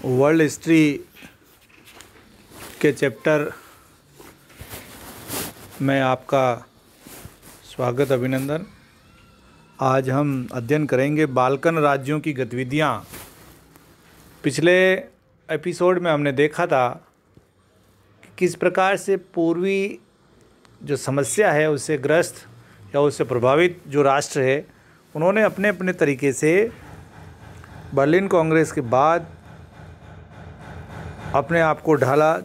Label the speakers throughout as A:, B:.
A: World history के chapter में आपका स्वागत अभिनंदन। आज हम अध्ययन करेंगे बाल्कन राज्यों की गतिविधियाँ। पिछले एपिसोड में हमने देखा था कि किस प्रकार से पूर्वी जो समस्या है उससे ग्रस्त या उससे प्रभावित जो राष्ट्र है उन्होंने अपने अपने तरीके से बर्लिन कांग्रेस के बाद अपने आप को ढाला,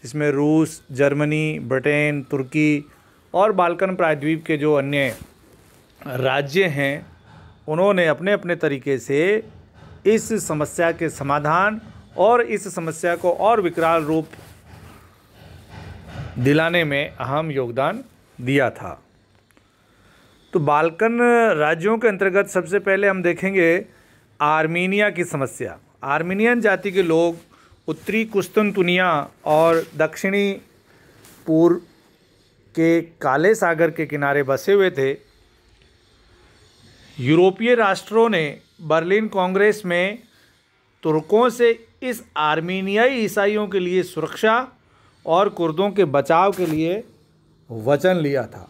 A: जिसमें रूस, जर्मनी, ब्रिटेन, तुर्की और बाल्कन प्रायद्वीप के जो अन्य राज्य हैं उन्होंने अपने अपने तरीके से इस समस्या के समाधान और इस समस्या को और विकराल रूप दिलाने में अहम योगदान दिया था। तो बाल्कन राज्यों के अंतर्गत सबसे पहले हम देखेंगे आर्मीनिया की समस्या। आर्मीनियन जाति के लोग उत्तरी कुस्तुनतुनिया और दक्षिणी पूर्व के काले सागर के किनारे बसे हुए थे। यूरोपीय राष्ट्रों ने बर्लिन कांग्रेस में तुर्कों से इस आर्मीनियाई ईसाइयों के लिए सुरक्षा और कुर्दों के बचाव के लिए वचन लिया था।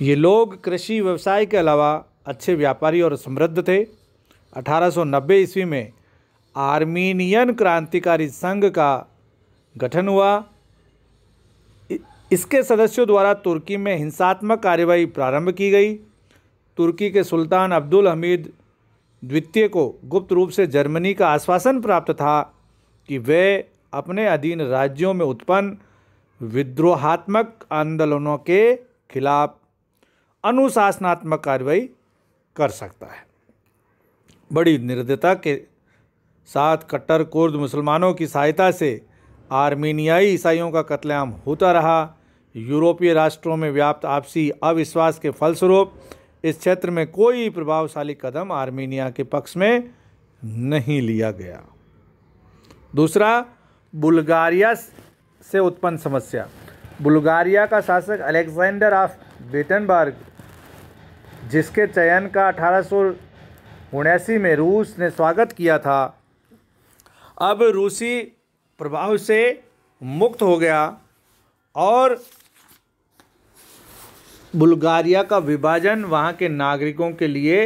A: ये लोग कृषि व्यवसाय के अलावा अच्छे व्यापारी और समृद्ध थे। 1890 ईस्वी में आर्मीनियन क्रांतिकारी संघ का गठन हुआ। इसके सदस्यों द्वारा तुर्की में हिंसात्मक कार्रवाई प्रारंभ की गई। तुर्की के सुल्तान अब्दुल हमीद द्वितीय को गुप्त रूप से जर्मनी का आश्वासन प्राप्त था कि वे अपने अधीन राज्यों में उत्पन्न विद्रोहात्मक आंदोलनों के खिलाफ अनुशासनात्मक कार्रवाई कर सकता है। बड़ी निर्दयता के साथ कट्टर कुर्द मुसलमानों की सहायता से आर्मीनियाई ईसाइयों का कत्लेआम होता रहा। यूरोपीय राष्ट्रों में व्याप्त आपसी अविश्वास के फलस्वरूप इस क्षेत्र में कोई प्रभावशाली कदम आर्मीनिया के पक्ष में नहीं लिया गया। दूसरा, बुल्गारिया से उत्पन्न समस्या। बुल्गारिया का शासक अलेक्जेंडर ऑफ बेटनबर्ग, जिसके चयन का 1879 में रूस ने स्वागत किया था, अब रूसी प्रभाव से मुक्त हो गया और बुल्गारिया का विभाजन वहाँ के नागरिकों के लिए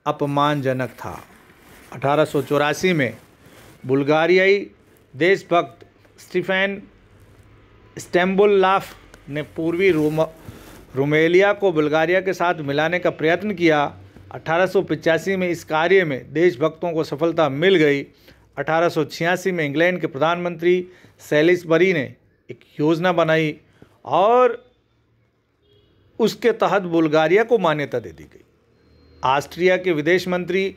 A: अपमानजनक था। 1884 में बुल्गारियाई देशभक्त स्टीफन स्टैम्बोलाफ ने पूर्वी रोमेलिया को बुल्गारिया के साथ मिलाने का प्रयत्न किया। 1885 में इस कार्य में देशभक्तों को सफलता मिल गई। 1886 में इंग्लैंड के प्रधानमंत्री सैलिसबरी ने एक योजना बनाई और उसके तहत बुल्गारिया को मान्यता दे दी गई। ऑस्ट्रिया के विदेश मंत्री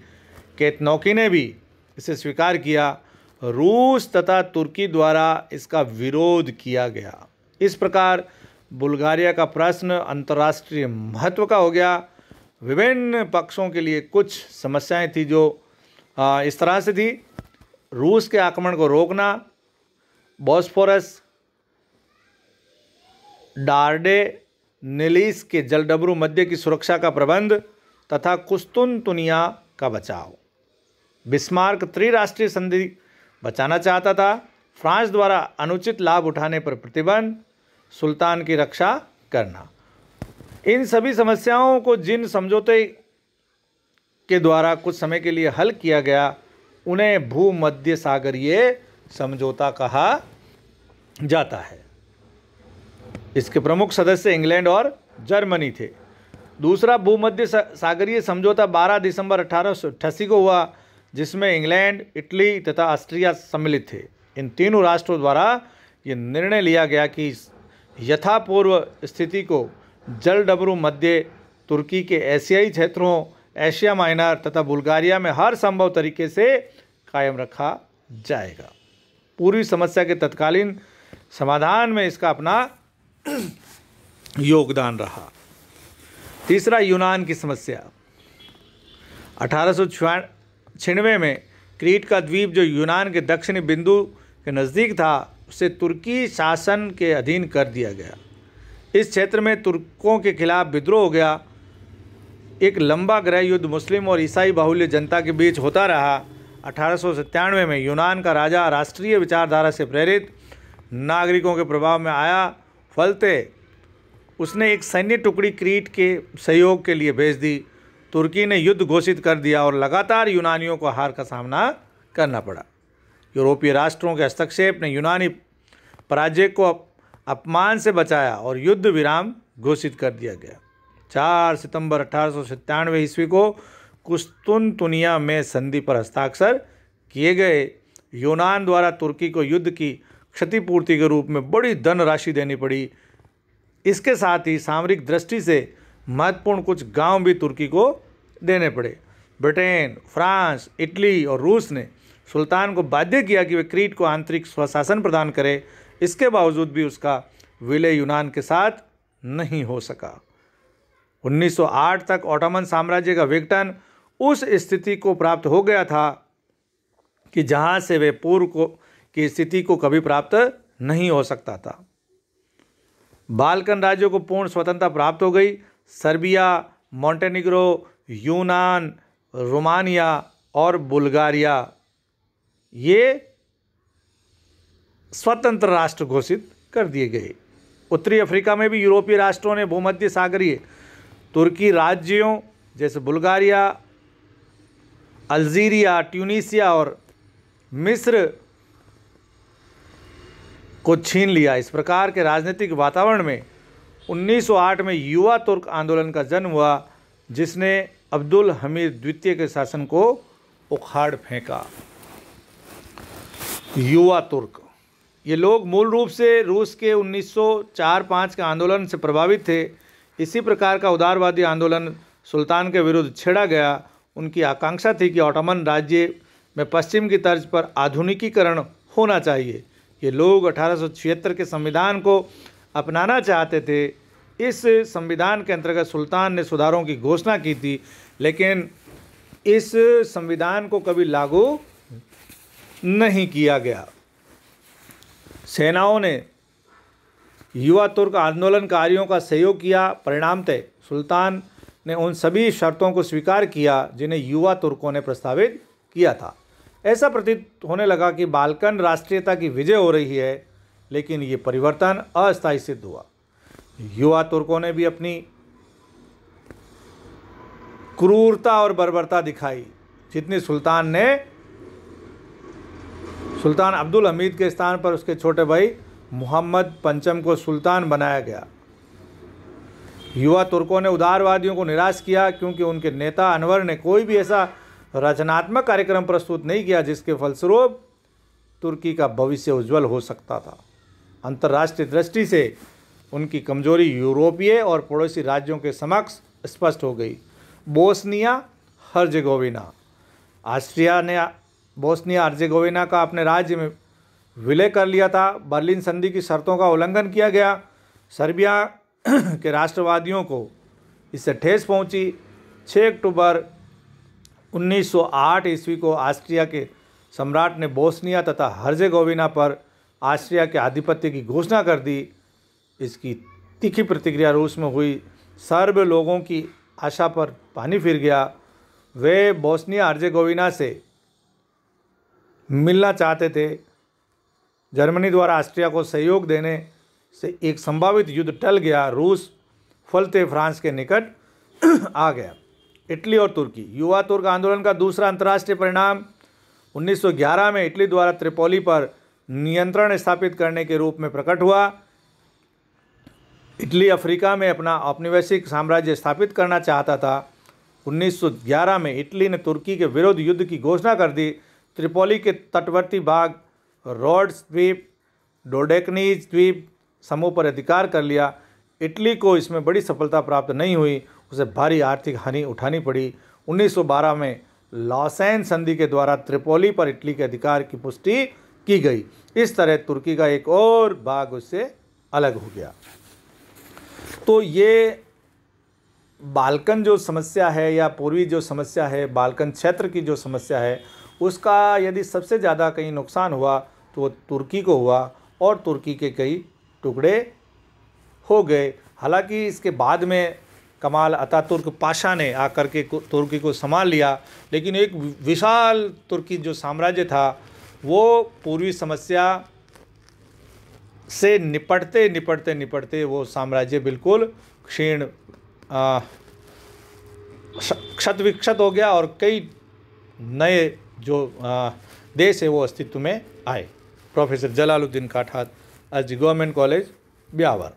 A: केतनौकी ने भी इसे स्वीकार किया। रूस तथा तुर्की द्वारा इसका विरोध किया गया। इस प्रकार बुल्गारिया का प्रश्न अंतर्राष्ट्रीय महत्व का हो गया। विभिन्न पक्षों के लिए कुछ समस्याएं थी जो इस तरह से थी: रूस के आक्रमण को रोकना, बॉस्फोरस डार्डेनेलिस के जलडमरू मध्य की सुरक्षा का प्रबंध तथा कुस्तुनतुनिया का बचाव। बिस्मार्क त्रिराष्ट्रीय संधि बचाना चाहता था। फ्रांस द्वारा अनुचित लाभ उठाने पर प्रतिबंध, सुल्तान की रक्षा करना। इन सभी समस्याओं को जिन समझौते के द्वारा कुछ समय के लिए हल किया गया उन्हें भूमध्य सागरीय समझौता कहा जाता है। इसके प्रमुख सदस्य इंग्लैंड और जर्मनी थे। दूसरा भूमध्य सागरीय समझौता 12 दिसंबर 1888 को हुआ, जिसमें इंग्लैंड, इटली तथा ऑस्ट्रिया सम्मिलित थे। इन तीनों राष्ट्रों द्वारा ये निर्णय लिया गया कि यथापूर्व स्थिति को जलडमरू मध्य तुर्की के एशियाई क्षेत्रों, एशिया माइनर तथा बुल्गारिया में हर संभव तरीके से कायम रखा जाएगा। पूरी समस्या के तत्कालीन समाधान में इसका अपना योगदान रहा। तीसरा, यूनान की समस्या। 1896 में क्रीट का द्वीप, जो यूनान के दक्षिणी बिंदु के नज़दीक था, उसे तुर्की शासन के अधीन कर दिया गया। इस क्षेत्र में तुर्कों के खिलाफ विद्रोह हो गया। एक लंबा गृह युद्ध मुस्लिम और ईसाई बाहुल्य जनता के बीच होता रहा। 1897 में यूनान का राजा राष्ट्रीय विचारधारा से प्रेरित नागरिकों के प्रभाव में आया। फलते उसने एक सैन्य टुकड़ी क्रीट के सहयोग के लिए भेज दी। तुर्की ने युद्ध घोषित कर दिया और लगातार यूनानियों को हार का सामना करना पड़ा। यूरोपीय राष्ट्रों के हस्तक्षेप ने यूनानी पराजय को अपमान से बचाया और युद्ध विराम घोषित कर दिया गया। 4 सितंबर 1897 ईस्वी को कुस्तुनतुनिया में संधि पर हस्ताक्षर किए गए। यूनान द्वारा तुर्की को युद्ध की क्षतिपूर्ति के रूप में बड़ी धनराशि देनी पड़ी। इसके साथ ही सामरिक दृष्टि से महत्वपूर्ण कुछ गांव भी तुर्की को देने पड़े। ब्रिटेन, फ्रांस, इटली और रूस ने सुल्तान को बाध्य किया कि वे क्रीट को आंतरिक स्वशासन प्रदान करे। इसके बावजूद भी उसका विलय यूनान के साथ नहीं हो सका। 1908 तक ऑटोमन साम्राज्य का विघटन उस स्थिति को प्राप्त हो गया था कि जहां से वे पूर्व की स्थिति को कभी प्राप्त नहीं हो सकता था। बाल्कन राज्यों को पूर्ण स्वतंत्रता प्राप्त हो गई। सर्बिया, मोंटेनिग्रो, यूनान, रोमानिया और बुल्गारिया ये स्वतंत्र राष्ट्र घोषित कर दिए गए। उत्तरी अफ्रीका में भी यूरोपीय राष्ट्रों ने भूमध्य सागरीय तुर्की राज्यों जैसे बुल्गारिया, अल्जीरिया, ट्यूनीसिया और मिस्र को छीन लिया। इस प्रकार के राजनीतिक वातावरण में 1908 में युवा तुर्क आंदोलन का जन्म हुआ, जिसने अब्दुल हमीद द्वितीय के शासन को उखाड़ फेंका। युवा तुर्क ये लोग मूल रूप से रूस के 1904-05 के आंदोलन से प्रभावित थे। इसी प्रकार का उदारवादी आंदोलन सुल्तान के विरुद्ध छेड़ा गया। उनकी आकांक्षा थी कि ऑटोमन राज्य में पश्चिम की तर्ज पर आधुनिकीकरण होना चाहिए। ये लोग 1876 के संविधान को अपनाना चाहते थे। इस संविधान के अंतर्गत सुल्तान ने सुधारों की घोषणा की थी, लेकिन इस संविधान को कभी लागू नहीं किया गया। सेनाओं ने युवा तुर्क आंदोलनकारियों का सहयोग किया। परिणामतः सुल्तान ने उन सभी शर्तों को स्वीकार किया जिन्हें युवा तुर्कों ने प्रस्तावित किया था। ऐसा प्रतीत होने लगा कि बाल्कन राष्ट्रीयता की विजय हो रही है, लेकिन ये परिवर्तन अस्थायी सिद्ध हुआ। युवा तुर्कों ने भी अपनी क्रूरता और बर्बरता दिखाई। जितनी सुल्तान अब्दुल हमीद के स्थान पर उसके छोटे भाई मोहम्मद पंचम को सुल्तान बनाया गया। युवा तुर्कों ने उदारवादियों को निराश किया, क्योंकि उनके नेता अनवर ने कोई भी ऐसा रचनात्मक कार्यक्रम प्रस्तुत नहीं किया जिसके फलस्वरूप तुर्की का भविष्य उज्जवल हो सकता था। अंतर्राष्ट्रीय दृष्टि से उनकी कमजोरी यूरोपीय और पड़ोसी राज्यों के समक्ष स्पष्ट हो गई। बोस्निया हर्जेगोविना ऑस्ट्रिया ने बोस्निया हर्जेगोविना का अपने राज्य में विलय कर लिया था। बर्लिन संधि की शर्तों का उल्लंघन किया गया। सर्बिया के राष्ट्रवादियों को इससे ठेस पहुंची। 6 अक्टूबर 1908 ईस्वी को ऑस्ट्रिया के सम्राट ने बोस्निया तथा हर्जेगोविना पर ऑस्ट्रिया के आधिपत्य की घोषणा कर दी। इसकी तीखी प्रतिक्रिया रूस में हुई। सर्ब लोगों की आशा पर पानी फिर गया। वे बोस्निया हर्जेगोविना से मिलना चाहते थे। जर्मनी द्वारा ऑस्ट्रिया को सहयोग देने से एक संभावित युद्ध टल गया। रूस फलते फ्रांस के निकट आ गया। इटली और तुर्की युवा तुर्क आंदोलन का दूसरा अंतर्राष्ट्रीय परिणाम 1911 में इटली द्वारा त्रिपोली पर नियंत्रण स्थापित करने के रूप में प्रकट हुआ। इटली अफ्रीका में अपना औपनिवेशिक साम्राज्य स्थापित करना चाहता था। 1911 में इटली ने तुर्की के विरुद्ध युद्ध की घोषणा कर दी। त्रिपोली के तटवर्ती भाग रोड्स द्वीप, डोडेकनीज द्वीप समूह पर अधिकार कर लिया। इटली को इसमें बड़ी सफलता प्राप्त नहीं हुई, उसे भारी आर्थिक हानि उठानी पड़ी। 1912 में लॉसेन संधि के द्वारा त्रिपोली पर इटली के अधिकार की पुष्टि की गई। इस तरह तुर्की का एक और भाग उससे अलग हो गया। तो ये बाल्कन जो समस्या है या पूर्वी जो समस्या है, बाल्कन क्षेत्र की जो समस्या है, उसका यदि सबसे ज़्यादा कहीं नुकसान हुआ तो वो तुर्की को हुआ और तुर्की के कई टुकड़े हो गए। हालांकि इसके बाद में कमाल अतातुर्क पाशा ने आकर के तुर्की को संभाल लिया, लेकिन एक विशाल तुर्की जो साम्राज्य था वो पूर्वी समस्या से निपटते निपटते निपटते वो साम्राज्य बिल्कुल क्षीण क्षत विक्षत हो गया और कई नए जो देश है वो अस्तित्व में आए। Professor Jalaluddin Kathat, SD government college, Beawar.